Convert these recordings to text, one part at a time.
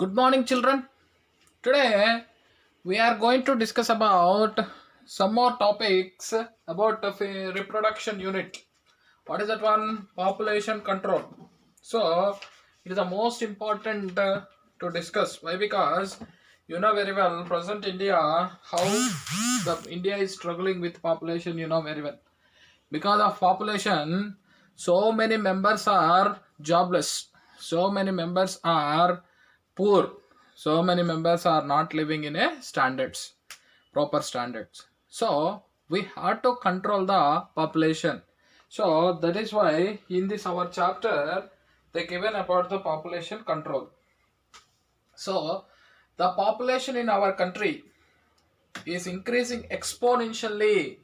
Good morning, children. Today we are going to discuss about some more topics about the reproduction unit. What is that one? Population control. So it is the most important to discuss. Why? Because you know very well, present India, how the India is struggling with population. You know very well. Because of population, so many members are jobless. So many members are poor. So many members are not living in a standards, proper standards. So we have to control the population. So that is why in this our chapter they given about the population control. So the population in our country is increasing exponentially.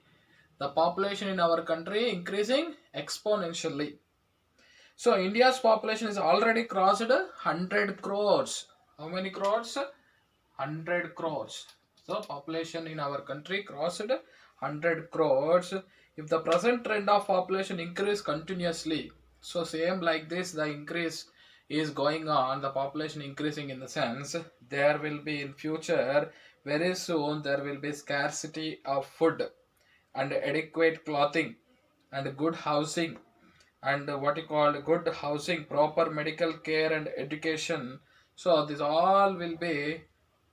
The population in our country increasing exponentially. So India's population is already crossed 100 crores. How many crores? 100 crores. So population in our country crossed 100 crores. If the present trend of population increase continuously, so same like this the increase is going on, the population increasing in the sense there will be in future very soon there will be scarcity of food and adequate clothing and good housing and what you call good housing, proper medical care and education. So this all will be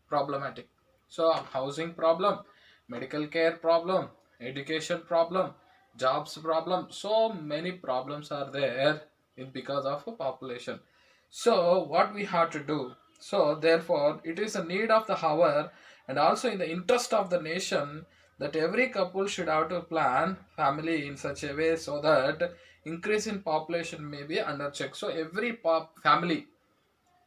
problematic. So housing problem, medical care problem, education problem, jobs problem. So many problems are there because of a population. So what we have to do? So therefore it is a need of the hour and also in the interest of the nation that every couple should have to plan family in such a way so that increase in population may be under check. So every family,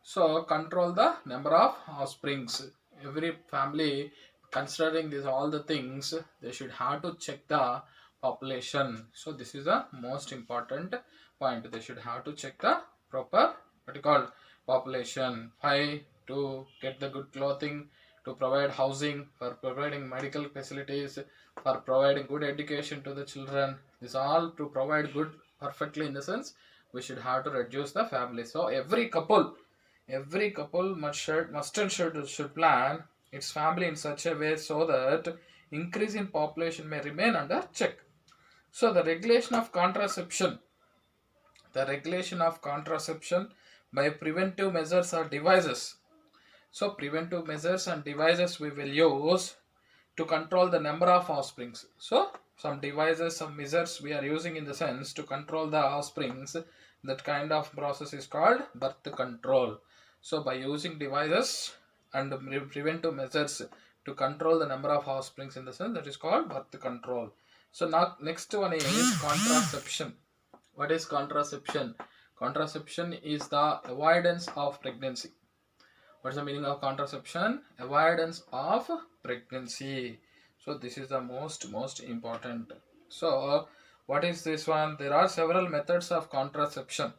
so control the number of offsprings. Every family, considering these all the things, they should have to check the population. So this is the most important point. They should have to check the proper what you call population. Five, to get the good clothing, to provide housing, for providing medical facilities, for providing good education to the children. This all to provide good perfectly in the sense we should have to reduce the family. So every couple should plan its family in such a way so that increase in population may remain under check. So the regulation of contraception by preventive measures or devices. So preventive measures and devices we will use to control the number of offsprings. So some devices, some measures we are using in the sense to control the offsprings. That kind of process is called birth control. So by using devices and preventive measures to control the number of offsprings in the sense that is called birth control. So now next one is contraception. What is contraception? Contraception is the avoidance of pregnancy. What's the meaning of contraception? Avoidance of pregnancy. So this is the most important. So what is this one? There are several methods of contraception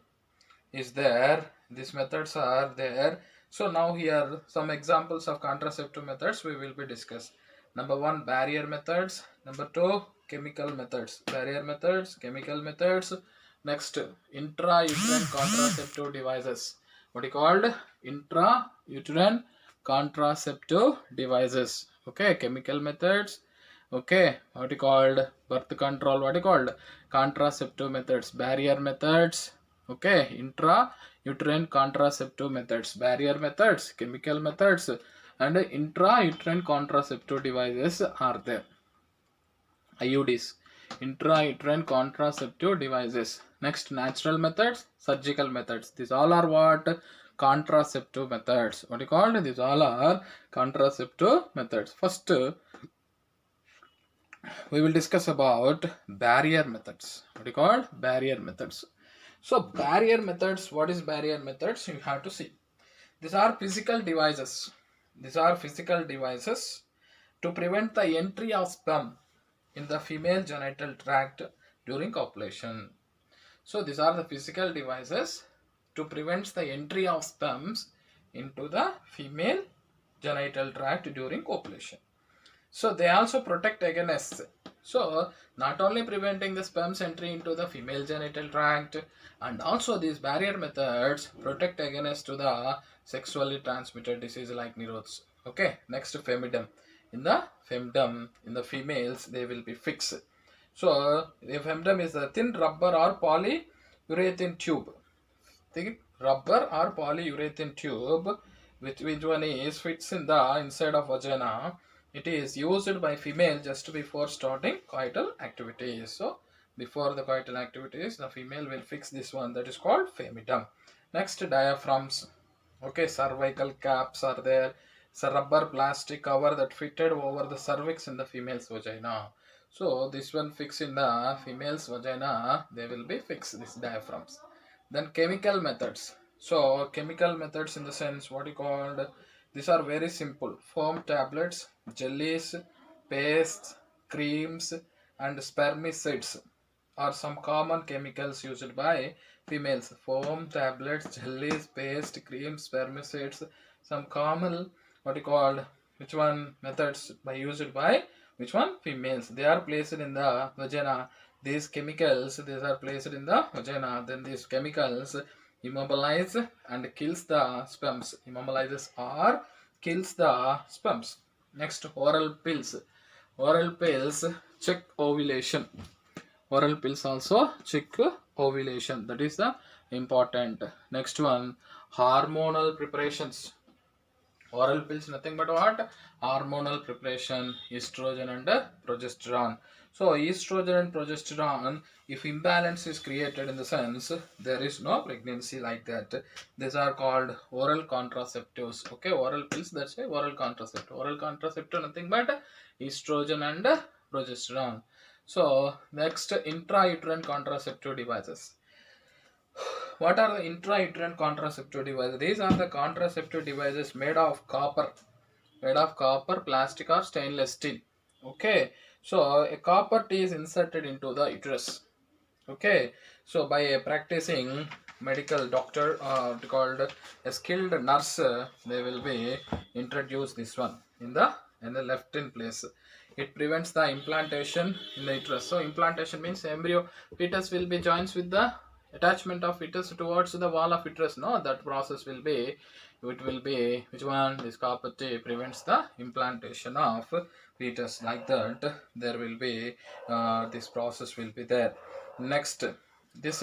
is there. These methods are there. So now here some examples of contraceptive methods we will be discuss. Number one, barrier methods. Number two, chemical methods. Barrier methods, chemical methods. Next, intrauterine contraceptive devices. What is called? Intrauterine contraceptive devices. Okay, chemical methods. Okay, what is called? Birth control. What is called? Contraceptive methods. Barrier methods. Okay, intrauterine contraceptive methods, barrier methods, chemical methods, and intrauterine contraceptive devices are there. IUDs, intrauterine contraceptive devices. Next, natural methods, surgical methods. These all are what? Contraceptive methods. What you called? These all are contraceptive methods. First, we will discuss about barrier methods. What you call? Barrier methods. So barrier methods, what is barrier methods? You have to see. These are physical devices. These are physical devices to prevent the entry of sperm in the female genital tract during copulation. So these are the physical devices to prevent the entry of sperms into the female genital tract during copulation. So they also protect against. So not only preventing the sperm's entry into the female genital tract, and also these barrier methods protect against to the sexually transmitted disease like nerosis. Okay, next femidom. In the females, they will be fixed. So the femdom is a thin rubber or polyurethane tube. Think rubber or polyurethane tube, which one is fits in the inside of vagina. It is used by female just before starting coital activities. So before the coital activities, the female will fix this one, that is called femidum. Next, diaphragms. Okay, cervical caps are there. It's a rubber plastic cover that fitted over the cervix in the female's vagina. So this one fixed in the female's vagina, they will be fixed, these diaphragms. Then chemical methods. So chemical methods in the sense what you called, these are very simple. Foam tablets, jellies, pastes, creams, and spermicides are some common chemicals used by females. Foam tablets, jellies, paste, creams, spermicides, some common what you called, which one methods by used by which one females. They are placed in the vagina. These chemicals, these are placed in the vagina. Then these chemicals immobilize and kills the sperms. Immobilizes or kills the sperms. Next, oral pills. Oral pills check ovulation. Oral pills also check ovulation. That is the important. Next one, hormonal preparations. Oral pills nothing but what? Hormonal preparation, estrogen and progesterone. So estrogen and progesterone, if imbalance is created in the sense, there is no pregnancy like that. These are called oral contraceptives. Okay, oral pills, that's why oral contraceptive. Oral contraceptive nothing but estrogen and progesterone. So next, intrauterine contraceptive devices. What are the intrauterine contraceptive devices? These are the contraceptive devices made of copper, plastic or stainless steel. Okay, so a copper T is inserted into the uterus. Okay, so by practicing medical doctor called a skilled nurse, they will be introduce this one in the left in place. It prevents the implantation in the uterus. So implantation means embryo fetus will be joins with the attachment of fetus towards the wall of uterus. No, that process will be, it will be which one, this copper T prevents the implantation of fetus. Like that there will be this process will be there. Next, this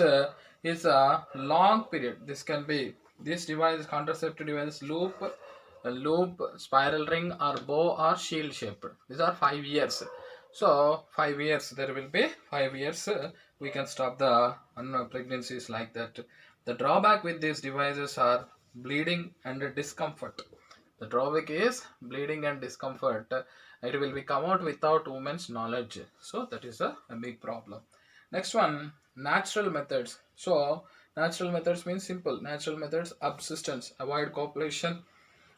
is a long period. This can be, this device, contraceptive device, loop, spiral ring, or bow or shield shape. These are 5 years. So 5 years, there will be 5 years. We can stop the pregnancies like that. The drawback with these devices are bleeding and discomfort. The drawback is bleeding and discomfort. It will be come out without woman's knowledge. So that is a big problem. Next one, natural methods. So natural methods means simple. Natural methods, subsistence, avoid copulation.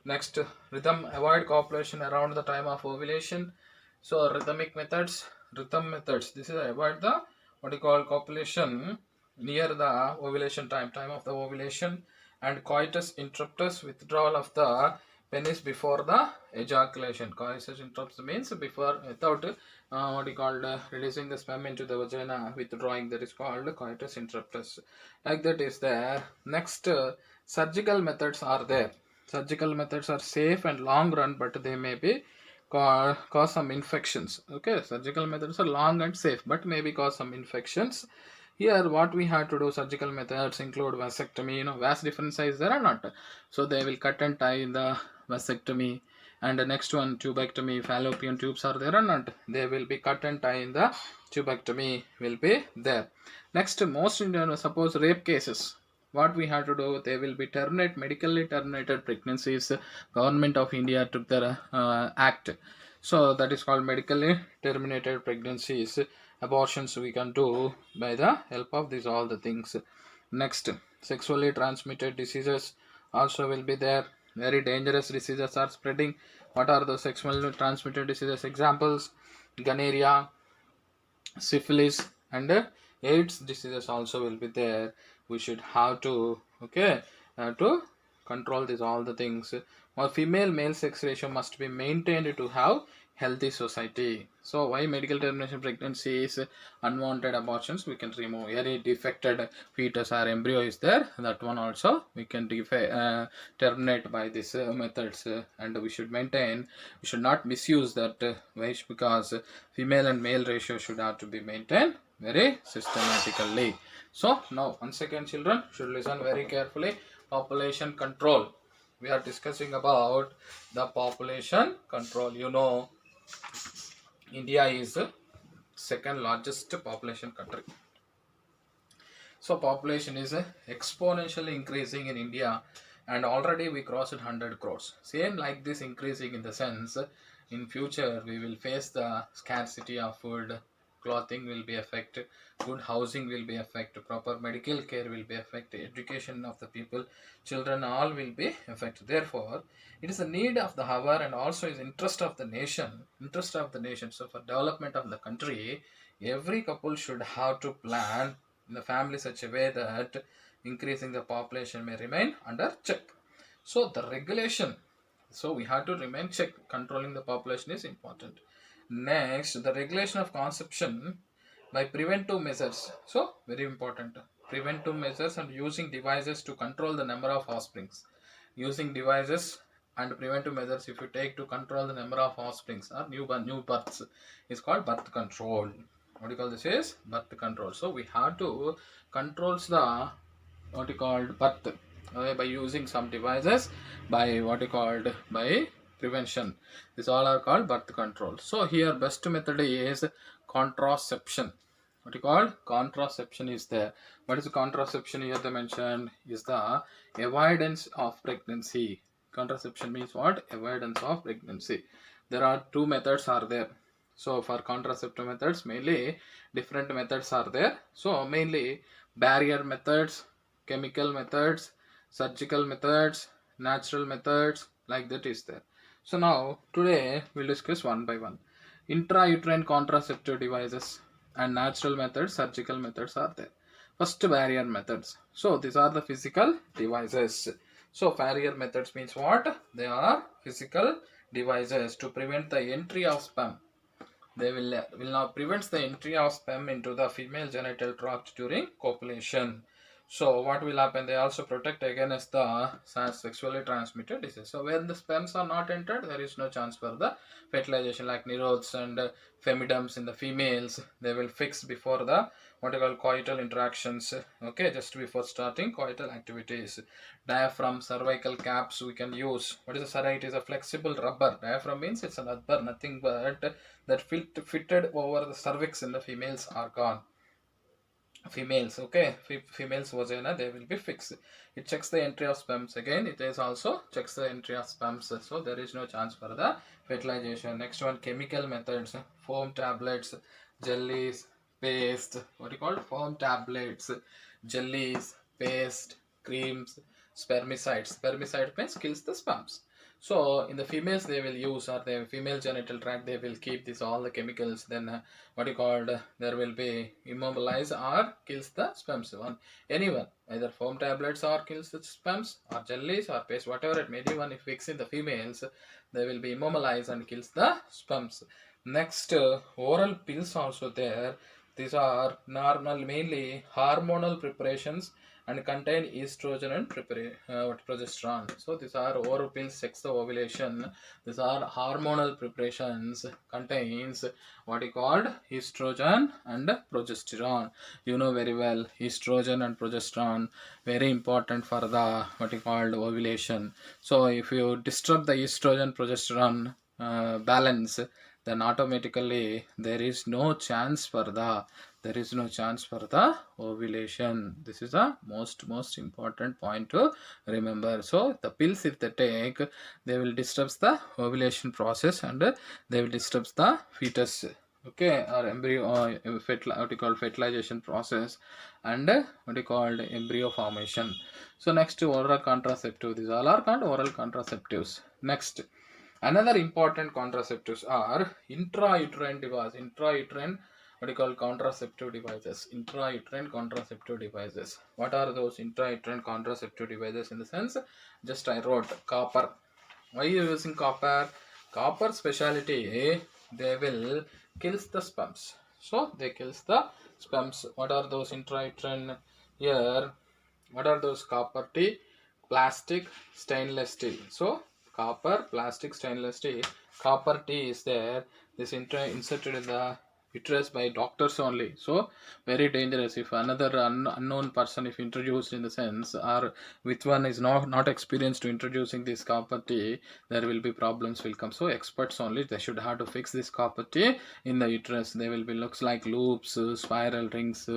Next, rhythm, avoid copulation around the time of ovulation. So rhythm methods. This is avoid the what you call copulation near the ovulation time of the ovulation, and coitus interruptus, withdrawal of the penis before the ejaculation. Coitus interruptus means before, without what you called releasing the sperm into the vagina, withdrawing, that is called coitus interruptus. Like that is there. Next, surgical methods are there. Surgical methods are safe and long run, but they may be cause some infections. Okay, surgical methods are long and safe, but maybe cause some infections. Here what we have to do, surgical methods include vasectomy. Vas different size there or not, so they will cut and tie the vasectomy. And the next one, tubectomy. Fallopian tubes are there or not, they will be cut and tie in the tubectomy will be there. Next, most Indian, suppose rape cases, what we have to do, they will be medically terminated pregnancies. Government of India took the act. So that is called medically terminated pregnancies. Abortions we can do by the help of these all the things. Next, sexually transmitted diseases also will be there. Very dangerous diseases are spreading. What are the sexually transmitted diseases? Examples: gonorrhea, syphilis, and AIDS diseases also will be there. We should have to, okay, to control these all the things. While female male sex ratio must be maintained to have healthy society. So why medical termination pregnancy is unwanted abortions we can remove. Any defected fetus or embryo is there, that one also we can terminate by these methods, and we should maintain, we should not misuse that because female and male ratio should have to be maintained very systematically. So now once again children should listen very carefully. Population control, we are discussing about the population control. You know, India is second largest population country. So population is exponentially increasing in India, and already we crossed 100 crores. Same like this increasing in the sense, in future we will face the scarcity of food, clothing will be affected, good housing will be affected, proper medical care will be affected, education of the people, children, all will be affected. Therefore, it is a need of the hour and also is interest of the nation, So for development of the country, every couple should have to plan in the family such a way that increasing the population may remain under check. So the regulation, so we have to remain check, controlling the population is important. Next, the regulation of conception by preventive measures. So very important, preventive measures and using devices to control the number of offsprings. Using devices and preventive measures, if you take to control the number of offsprings or new births, is called birth control. What you call this is birth control. So we have to controls the what you called birth by using some devices, by what you called by prevention. These all are called birth control. So here best method is contraception. What you call contraception is there. What is contraception? Here they mentioned is the avoidance of pregnancy. Contraception means what? Avoidance of pregnancy. There are two methods are there. So for contraceptive methods, mainly different methods are there. So mainly barrier methods, chemical methods, surgical methods, natural methods, like that is there. So now today we'll discuss one by one. Intrauterine contraceptive devices and natural methods, surgical methods are there. First, barrier methods. So these are the physical devices. So barrier methods means what? They are physical devices to prevent the entry of sperm. They will now prevent the entry of sperm into the female genital tract during copulation. So what will happen? They also protect against the sexually transmitted disease. So when the sperms are not entered, there is no chance for the fertilization, like nerodes and femidums in the females. They will fix before the what you call coital interactions. Okay, just before starting coital activities. Diaphragm, cervical caps we can use. What is a cervix? It is a flexible rubber. Diaphragm means it's a rubber, nothing but that fitted over the cervix in the females are gone. Females, okay, females vagina, they will be fixed. It checks the entry of sperms. Again, it is also checks the entry of sperms, so there is no chance for the fertilization. Next one, chemical methods, foam tablets, jellies, paste. What you call foam tablets, jellies, paste, creams, spermicides. Spermicide means kills the sperms. So in the females they will use, or the female genital tract, they will keep this all the chemicals. Then what you called there will be immobilize or kills the sperms. Anyone, either foam tablets or kills the sperms, or jellies or paste, whatever it may be. One if fixed in the females, they will be immobilized and kills the sperms. Next, oral pills also there. These are normal, mainly hormonal preparations and contain estrogen and progesterone. So these are oral pills, checks the ovulation. These are hormonal preparations, contains what you called estrogen and progesterone. You know very well, estrogen and progesterone very important for the what you called ovulation. So if you disturb the estrogen progesterone balance, then automatically there is no chance for the ovulation. This is the most important point to remember. So the pills if they take, they will disturb the ovulation process and they will disturb the fetus, okay, or embryo, what you call fertilization process, and what you called embryo formation. So next, oral contraceptive. These all are called oral contraceptives. Next, another important contraceptives are intrauterine device. Intrauterine what you call contraceptive devices, intrauterine contraceptive devices. What are those intrauterine contraceptive devices? In the sense, just I wrote copper. Why are you using copper? Copper speciality, they will kills the sperms. So they kills the sperms. What are those intrauterine here? What are those? Copper T, plastic, stainless steel. So copper, plastic, stainless steel. Copper T is there. This inserted in the uterus by doctors only. So very dangerous. If another unknown person, if introduced in the sense, or which one is not experienced to introducing this copper T, there will be problems will come. So experts only, they should have to fix this copper T in the uterus. They will be looks like loops, spiral rings,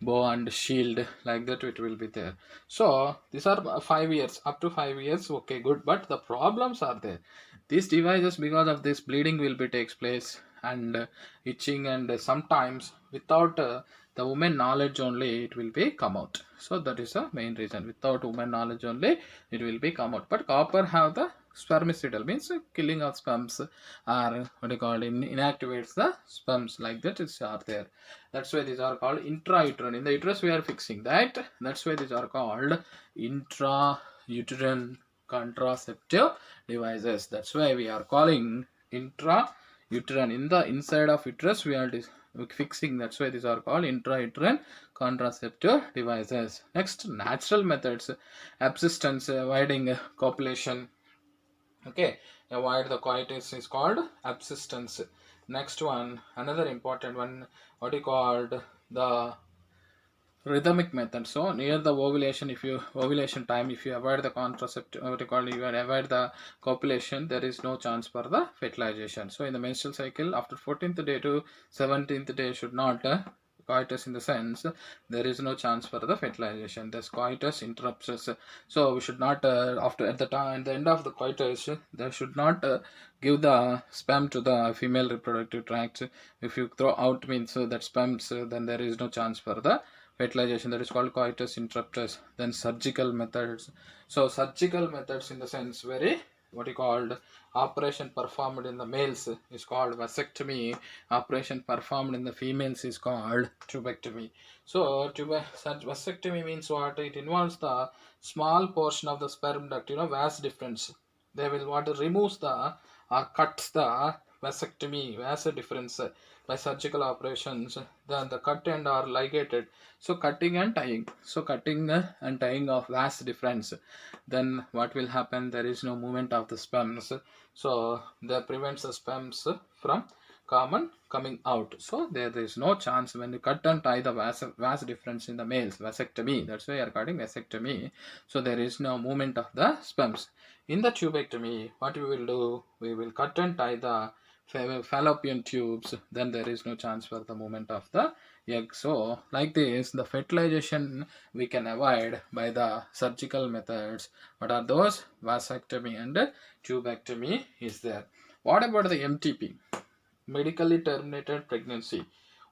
bow and shield, like that it will be there. So these are 5 years, up to 5 years, okay, good. But the problems are there. These devices, because of this, bleeding will be takes place, and itching, and sometimes without the woman knowledge only it will be come out. So that is the main reason. Without woman knowledge only it will be come out. But copper have the spermicidal, means killing of sperms, or what you call inactivates the sperms, like that is are there. That's why these are called intrauterine. In the uterus we are fixing that. That's why these are called intrauterine contraceptive devices. That's why we are calling intrauterine. In the inside of uterus we are fixing. That's why these are called intrauterine contraceptive devices. Next, natural methods. Abstinence, avoiding copulation. Okay, avoid the coitus is called abstinence. Next one, another important one, what you called the rhythmic method. So near the ovulation, if you ovulation time, if you avoid the contraceptive, what you call, you avoid the copulation, there is no chance for the fertilization. So in the menstrual cycle, after 14th day to 17th day should not coitus, in the sense there is no chance for the fertilization. This coitus interrupts us. So we should not after at the time at the end of the coitus, they should not give the sperm to the female reproductive tract. If you throw out, means that sperms, then there is no chance for the fertilization. That is called coitus interruptus. Then surgical methods. So surgical methods, in the sense, very what you called operation performed in the males is called vasectomy. Operation performed in the females is called tubectomy. So vasectomy means what? It involves the small portion of the sperm duct, vas difference. They will want to remove the or cuts the vasectomy, vas difference, by surgical operations. Then the cut end are ligated. So cutting and tying. So cutting and tying of vas difference. Then what will happen? There is no movement of the sperms. So that prevents the sperms from coming out. So there is no chance when you cut and tie the vas difference in the males, vasectomy. That's why you are calling vasectomy. So there is no movement of the sperms. In the tubectomy, what we will do? We will cut and tie the fallopian tubes. Then there is no chance for the movement of the egg. So like this, the fertilization we can avoid by the surgical methods. What are those? Vasectomy and tubectomy is there. What about the MTP? Medically terminated pregnancy.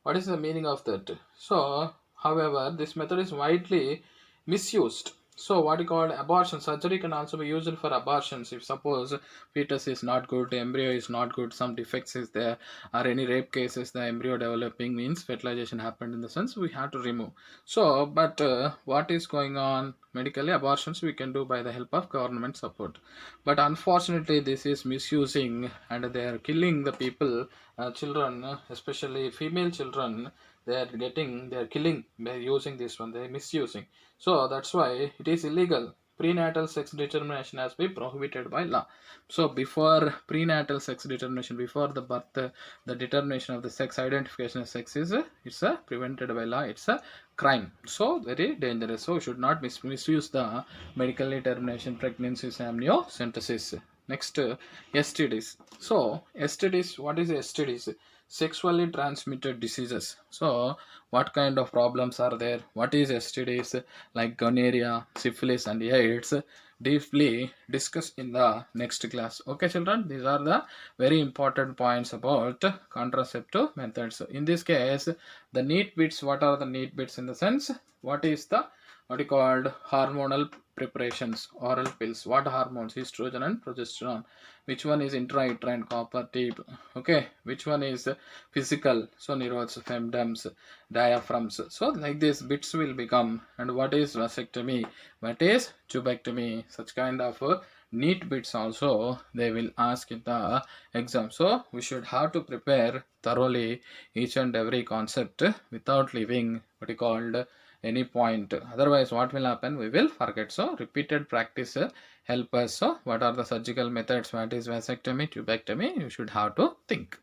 What is the meaning of that? So however, this method is widely misused. So what you call abortion, surgery can also be used for abortions. If suppose fetus is not good, embryo is not good, some defects is there, or any rape cases, the embryo developing, means fertilization happened, in the sense we have to remove. So but what is going on? Medically, abortions we can do by the help of government support. But unfortunately this is misusing, and they are killing the people, children, especially female children. They are killing by using this one. They are misusing. So that's why it is illegal. Prenatal sex determination has been prohibited by law. So before prenatal sex determination, before the birth, the determination of the sex, identification of sex is it's prevented by law. It's a crime. So very dangerous. So should not misuse the medically termination pregnancies, amniocentesis. Next, STDs. So STDs, what is STDs? Sexually transmitted diseases. So what kind of problems are there? What is STDs? Like gonorrhea, syphilis and AIDS, deeply discussed in the next class. Okay children, these are the very important points about contraceptive methods. In this case, the need bits, what are the need bits, in the sense, what is the what you called hormonal preparations, oral pills, what hormones, estrogen and progesterone, which one is intrauterine copper tube, okay, which one is physical, so neroids, femdums, diaphragms, so like this bits will become, and what is vasectomy, what is tubectomy, such kind of neat bits also they will ask in the exam. So we should have to prepare thoroughly each and every concept without leaving what you called any point, otherwise what will happen, we will forget. So repeated practice help us. So what are the surgical methods, what is vasectomy, tubectomy, you should have to think.